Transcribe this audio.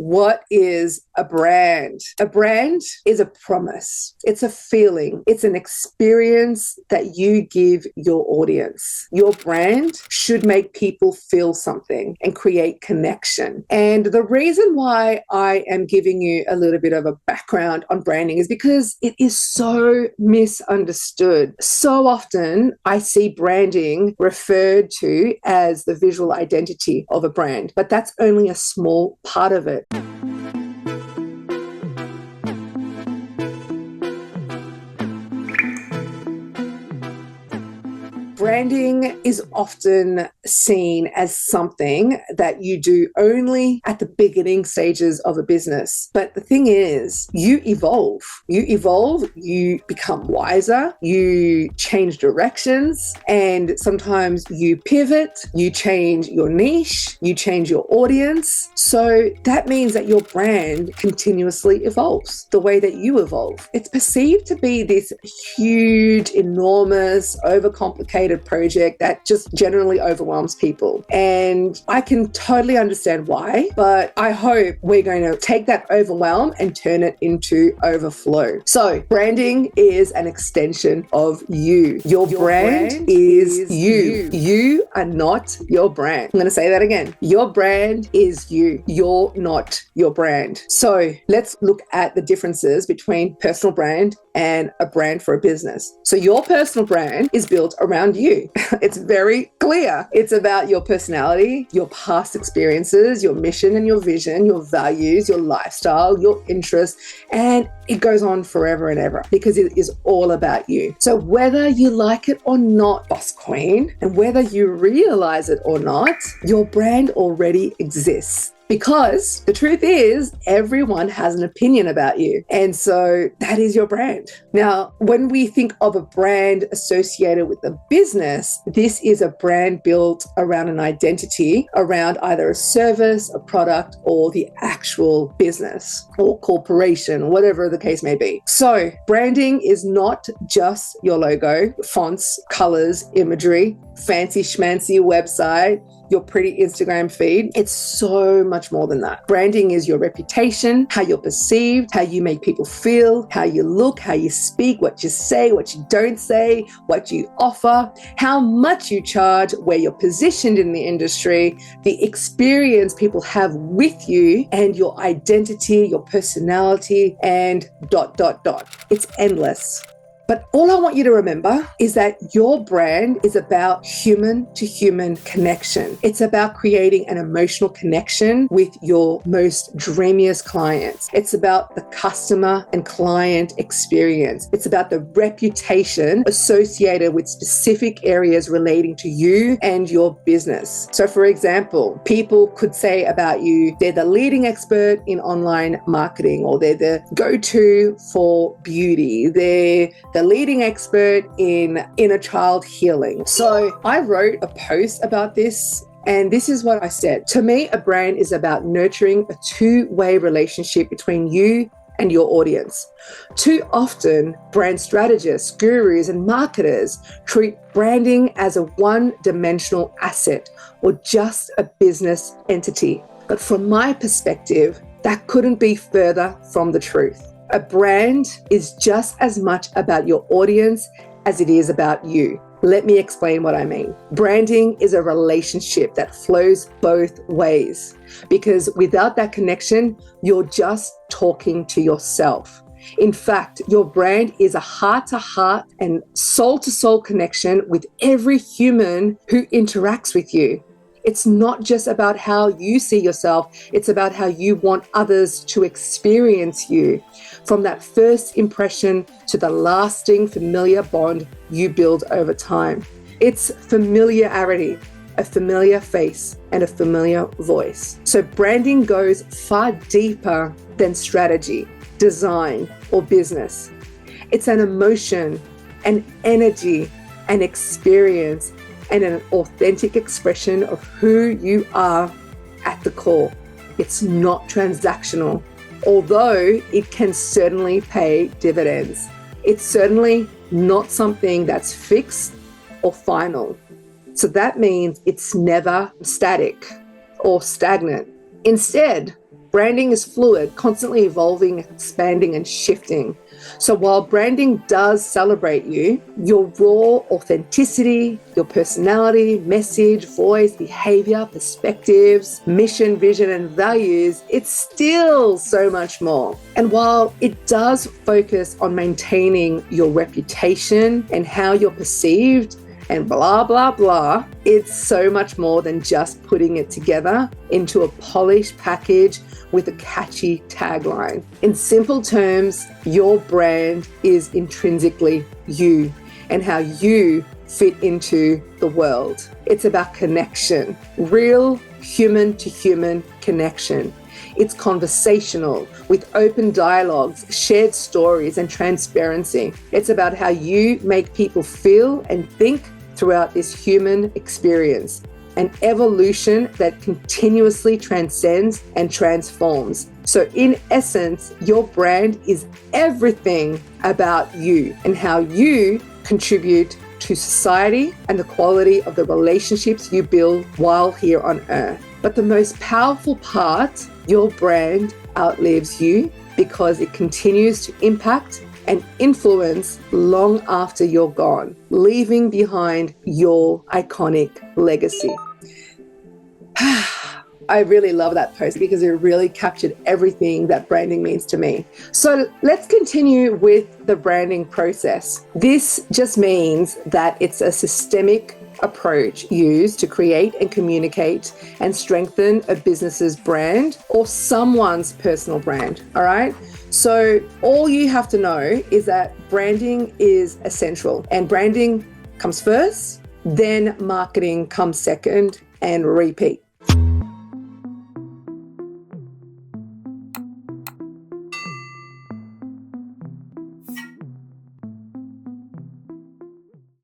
what is a brand? A brand is a promise. It's a feeling. It's an experience that you give your audience. Your brand should make people feel something and create connection. And the reason why I am giving you a little bit of a background on branding is because it is so misunderstood. So often I see branding referred to as the visual identity of a brand, but that's only a small part of it. Branding is often seen as something that you do only at the beginning stages of a business. But the thing is, you evolve. You become wiser, you change directions, and sometimes you pivot, you change your niche, you change your audience. So that means that your brand continuously evolves the way that you evolve. It's perceived to be this huge, enormous, overcomplicated project that just generally overwhelms people. And I can totally understand why, but I hope we're going to take that overwhelm and turn it into overflow. So branding is an extension of you. Your brand is you. You are not your brand. I'm going to say that again. Your brand is you. You're not your brand. So let's look at the differences between personal brand and a brand for a business. So your personal brand is built around you. It's very clear. It's about your personality, your past experiences, your mission and your vision, your values, your lifestyle, your interests, and it goes on forever and ever because it is all about you. So whether you like it or not, Boss Queen, and whether you realize it or not, your brand already exists. Because the truth is, everyone has an opinion about you. And so that is your brand. Now, when we think of a brand associated with a business, this is a brand built around an identity, around either a service, a product, or the actual business or corporation, whatever the case may be. So branding is not just your logo, fonts, colors, imagery, fancy schmancy website, your pretty Instagram feed. It's so much more than that. Branding is your reputation, how you're perceived, how you make people feel, how you look, how you speak, what you say, what you don't say, what you offer, how much you charge, where you're positioned in the industry, the experience people have with you, and your identity, your personality, and ... It's endless. But all I want you to remember is that your brand is about human to human connection. It's about creating an emotional connection with your most dreamiest clients. It's about the customer and client experience. It's about the reputation associated with specific areas relating to you and your business. So for example, people could say about you, they're the leading expert in online marketing, or they're the go-to for beauty. They're the leading expert in inner child healing. So I wrote a post about this, and this is what I said. To me, a brand is about nurturing a two-way relationship between you and your audience. Too often, brand strategists, gurus, and marketers treat branding as a one-dimensional asset or just a business entity. But from my perspective, that couldn't be further from the truth. A brand is just as much about your audience as it is about you. Let me explain what I mean. Branding is a relationship that flows both ways, because without that connection, you're just talking to yourself. In fact, your brand is a heart-to-heart and soul-to-soul connection with every human who interacts with you. It's not just about how you see yourself, it's about how you want others to experience you, from that first impression to the lasting familiar bond you build over time. It's familiarity, a familiar face, and a familiar voice. So branding goes far deeper than strategy, design, or business. It's an emotion, an energy, an experience, and an authentic expression of who you are at the core. It's not transactional, although it can certainly pay dividends. It's certainly not something that's fixed or final. So that means it's never static or stagnant. Instead, Branding is fluid, constantly evolving, expanding, and shifting. So while branding does celebrate you, your raw authenticity, your personality, message, voice, behavior, perspectives, mission, vision, and values, it's still so much more. And while it does focus on maintaining your reputation and how you're perceived, and blah, blah, blah, it's so much more than just putting it together into a polished package with a catchy tagline. In simple terms, your brand is intrinsically you and how you fit into the world. It's about connection, real human to human connection. It's conversational with open dialogues, shared stories, and transparency. It's about how you make people feel and think throughout this human experience, an evolution that continuously transcends and transforms. So in essence, your brand is everything about you and how you contribute to society and the quality of the relationships you build while here on earth. But the most powerful part, your brand outlives you because it continues to impact and influence long after you're gone, leaving behind your iconic legacy. I really love that post because it really captured everything that branding means to me. So let's continue with the branding process. This just means that it's a systemic approach used to create and communicate and strengthen a business's brand or someone's personal brand. All right. So all you have to know is that branding is essential, and branding comes first, then marketing comes second, and repeat.